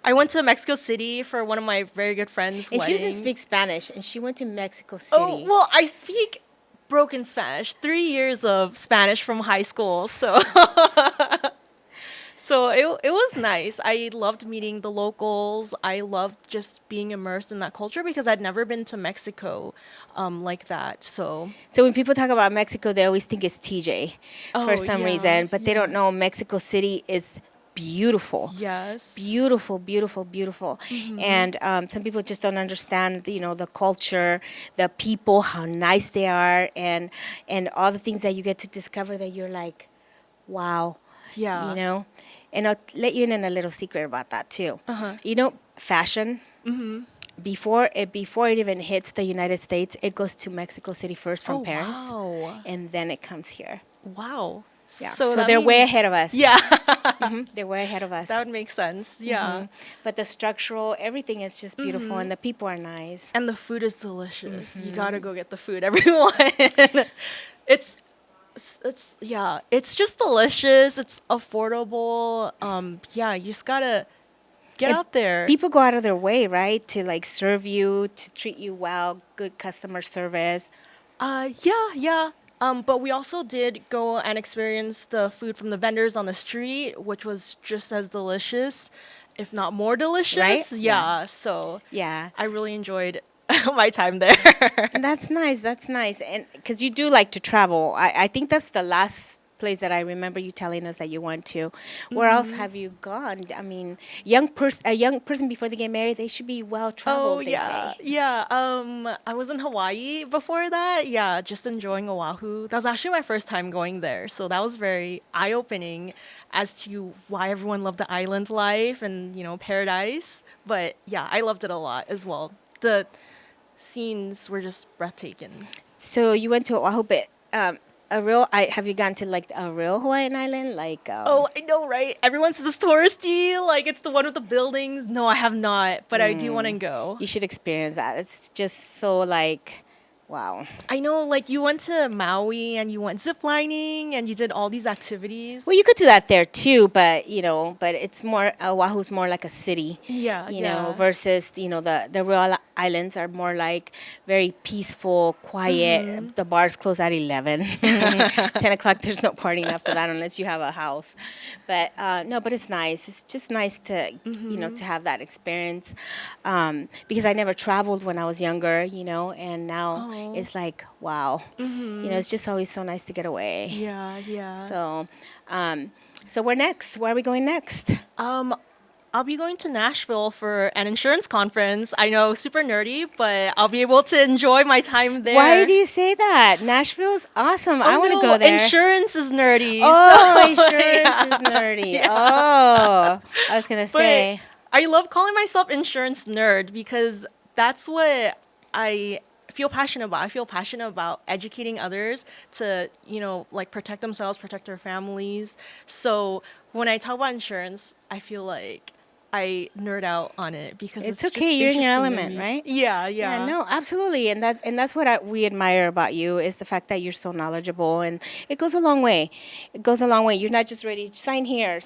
I went to Mexico City for one of my very good friends' and she wedding. doesn't speak Spanish, and she went to Mexico City. Oh, well, I speak broken Spanish. 3 years of Spanish from high school, so so it was nice. I loved meeting the locals. I loved just being immersed in that culture because I'd never been to Mexico like that. So So when people talk about Mexico, they always think it's TJ for Oh, some yeah, reason, but they yeah. don't know Mexico City is beautiful. yes. Beautiful, beautiful, beautiful. And some people just don't understand, the culture, the people, how nice they are, and all the things that you get to discover that you're like, wow, Yeah. And I'll let you in on a little secret about that too. Fashion. Before it even hits the United States, it goes to Mexico City first from Oh, Paris, wow. and then it comes here. Wow. Yeah. So, So that they're way means- ahead of us. Yeah. They're way ahead of us. That would make sense. Yeah. But the structural, everything is just beautiful, and the people are nice. And the food is delicious. You gotta go get the food, everyone. It's just delicious. It's affordable. Yeah, you just gotta get And out there. People go out of their way, right, to like serve you, to treat you well, good customer service. Yeah. But we also did go and experience the food from the vendors on the street, which was just as delicious, if not more delicious. Right? Yeah. So Yeah. I really enjoyed my time there. And that's nice. That's nice. And because you do like to travel, I think that's the last place that I remember you telling us that you went to. Where else have you gone? I mean, a young person before they get married, they should be well traveled. Oh they yeah, say. yeah. I was in Hawaii before that. Yeah, just enjoying Oahu. That was actually my first time going there, so that was very eye-opening as to why everyone loved the island life and paradise. But yeah, I loved it a lot as well. The scenes were just breathtaking. So you went to Oahu, but have you gone to like a real Hawaiian island? Like Oh, I know, right? Everyone says it's touristy, like it's the one with the buildings. No, I have not, but I do want to go. you should experience that. It's just so like, wow. I know, like you went to Maui and you went ziplining and you did all these activities. Well, you could do that there too, but but it's more Oahu's more like a city. Yeah, You yeah. know, versus the real islands are more like very peaceful, quiet. The bars close at 11. 10 o'clock, there's no partying after that unless you have a house. But no, but it's nice. It's just nice to, to have that experience. Because I never traveled when I was younger, and now it's like, wow. It's just always so nice to get away. Yeah, yeah. So where next? Where are we going next? I'll be going to Nashville for an insurance conference. I know, super nerdy, but I'll be able to enjoy my time there. Why do you say that? Nashville's awesome. I want to no, go there. Insurance is nerdy. Oh, so, insurance is nerdy. Yeah. Oh, I was going to say. I love calling myself insurance nerd because that's what I feel passionate about. I feel passionate about educating others to, like protect themselves, protect their families. So when I talk about insurance, I feel like I nerd out on it because it's okay. Just you're in your element, right? Yeah. Yeah, no, absolutely, and that's what we admire about you is the fact that you're so knowledgeable, and it goes a long way. It goes a long way. You're not just ready to sign here, and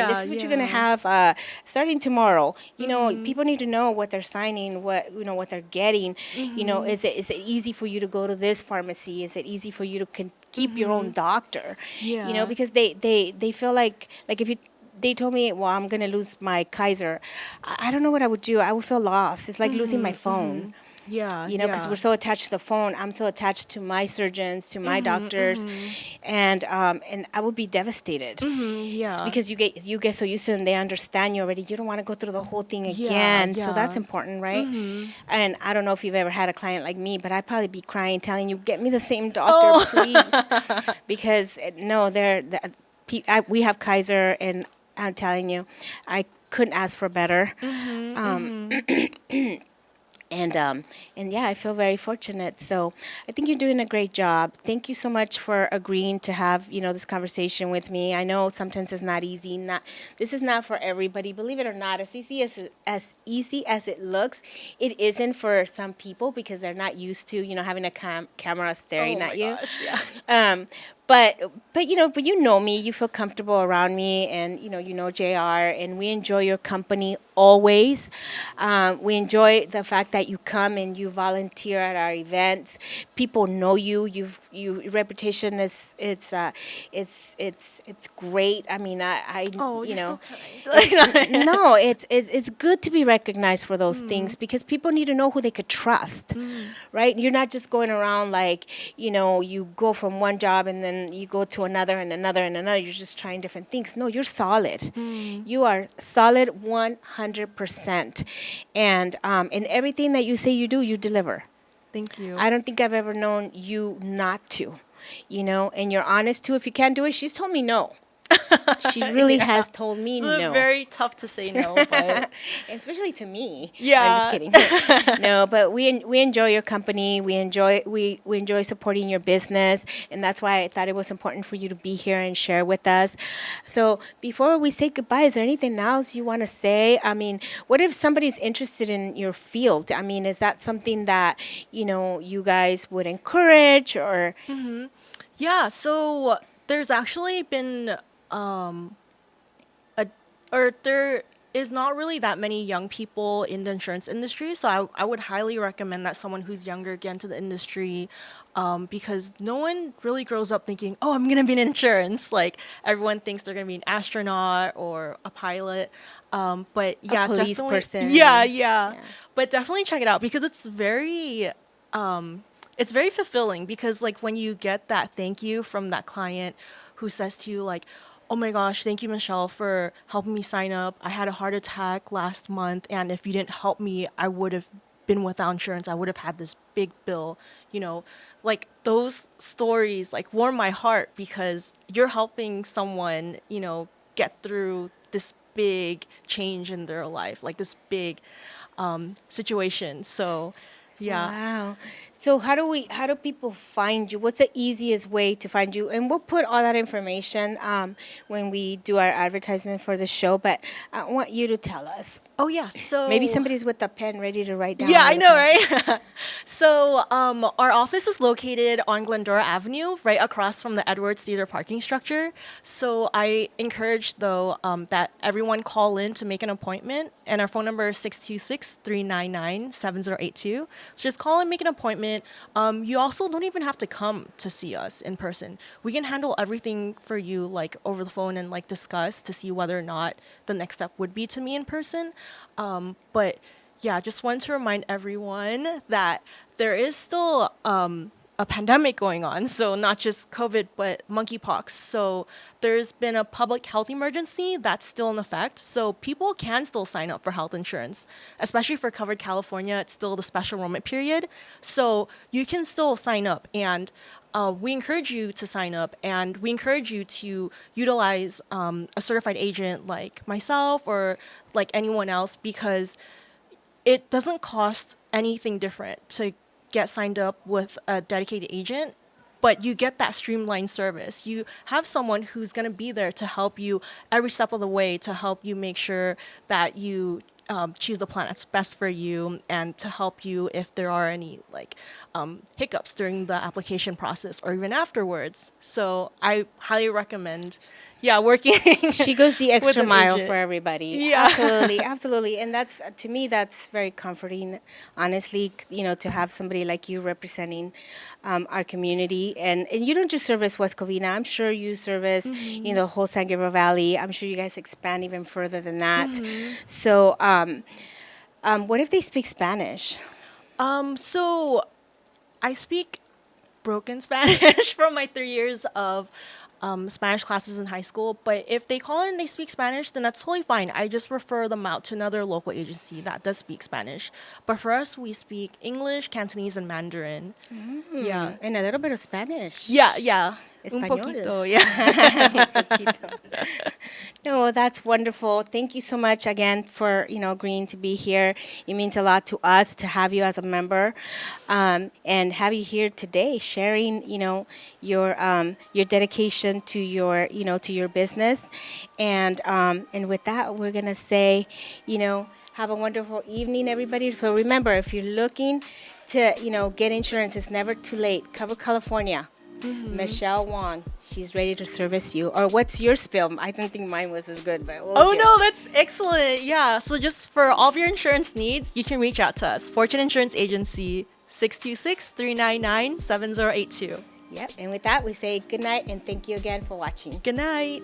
this is what you're gonna have starting tomorrow. People need to know what they're signing, what they're getting. Is it easy for you to go to this pharmacy? Is it easy for you to keep your own doctor? Yeah. Because they feel like if you. They told me, well, I'm going to lose my Kaiser. I don't know what I would do. I would feel lost. It's like losing my phone. Yeah. Because we're so attached to the phone. I'm so attached to my surgeons, to my doctors, and I would be devastated. Yeah. Because you get so used to it and they understand you already. You don't want to go through the whole thing again. Yeah. So that's important, right? And I don't know if you've ever had a client like me, but I'd probably be crying, telling you, get me the same doctor, please. Because no, we have Kaiser, and I'm telling you, I couldn't ask for better. And yeah, I feel very fortunate. So I think you're doing a great job. Thank you so much for agreeing to have this conversation with me. I know sometimes it's not easy. This is not for everybody. Believe it or not, as easy as it looks, it isn't for some people because they're not used to having a camera staring at you. Gosh, yeah. But you know me, you feel comfortable around me, and you know JR, and we enjoy your company always. We enjoy the fact that you come and you volunteer at our events. People know you. Your reputation is it's great. I mean, Oh, you you're know. so kind. No, it's good to be recognized for those things because people need to know who they could trust, right? You're not just going around like, you go from one job and then you go to another and another and another. You're just trying different things. No, you're solid. You are solid 100%. And in everything that you say you do, you deliver. Thank you. I don't think I've ever known you not to, and you're honest too. If you can't do it, she's told me no. She really has told me It's no. very tough to say no, but especially to me. Yeah. I'm just kidding. No, but we enjoy your company. We enjoy supporting your business, and that's why I thought it was important for you to be here and share with us. So before we say goodbye, is there anything else you want to say? I mean, what if somebody's interested in your field? I mean, is that something that you guys would encourage or? yeah. So there's actually been there is not really that many young people in the insurance industry, so I would highly recommend that someone who's younger get into the industry, because no one really grows up thinking, oh, I'm going to be in insurance. Like, everyone thinks they're going to be an astronaut or a pilot, but yeah, a police definitely, person. Yeah, but definitely check it out because it's very fulfilling because, like, when you get that thank you from that client who says to you, like, oh my gosh, thank you, Michelle, for helping me sign up. I had a heart attack last month, and if you didn't help me, I would have been without insurance. I would have had this big bill. Like, those stories, like, warm my heart because you're helping someone, get through this big change in their life, like this big situation. So, yeah. Wow. So how do people find you? What's the easiest way to find you? And we'll put all that information when we do our advertisement for the show. But I want you to tell us. Oh yeah, so Maybe somebody's with a pen ready to write down. Yeah, all I the know, things. right? So, our office is located on Glendora Avenue, right across from the Edwards Theater parking structure. So, I encourage, though, that everyone call in to make an appointment. And our phone number is 626-399-7082. So, just call and make an appointment. You also don't even have to come to see us in person. We can handle everything for you, like over the phone, and like discuss to see whether or not the next step would be to me in person. But yeah, just want to remind everyone that there is still a pandemic going on. So not just COVID, but monkeypox. So there's been a public health emergency that's still in effect. So people can still sign up for health insurance, especially for Covered California. It's still the special enrollment period. So you can still sign up, and we encourage you to sign up, and we encourage you to utilize a certified agent like myself or like anyone else, because it doesn't cost anything different to get signed up with a dedicated agent, but you get that streamlined service. You have someone who's going to be there to help you every step of the way, to help you make sure that you choose the plan that's best for you, and to help you if there are any hiccups during the application process or even afterwards. So I highly recommend, working. She goes the with extra an mile agent. for everybody. Yeah. Absolutely, absolutely. And that's, to me, that's very comforting, honestly, to have somebody like you representing our community. And you don't just service West Covina. I'm sure you service, the whole San Gabriel Valley. I'm sure you guys expand even further than that. So what if they speak Spanish? So I speak broken Spanish from my 3 years of Spanish classes in high school. But if they call in and they speak Spanish, then that's totally fine. I just refer them out to another local agency that does speak Spanish. But for us, we speak English, Cantonese, and Mandarin. Yeah. And a little bit of Spanish. Yeah. Un Español. poquito, yeah. No, that's wonderful. Thank you so much again for agreeing to be here. It means a lot to us to have you as a member, and have you here today, sharing your dedication to your to your business, and with that we're gonna say have a wonderful evening, everybody. So remember, if you're looking to get insurance, it's never too late. Cover California. Michelle Wong, she's ready to service you. Or what's your spiel? I don't think mine was as good, but Oh no, that's excellent. Yeah, so just for all of your insurance needs, you can reach out to us. Fortune Insurance Agency, 626-399-7082. Yep, and with that we say good night and thank you again for watching. Good night.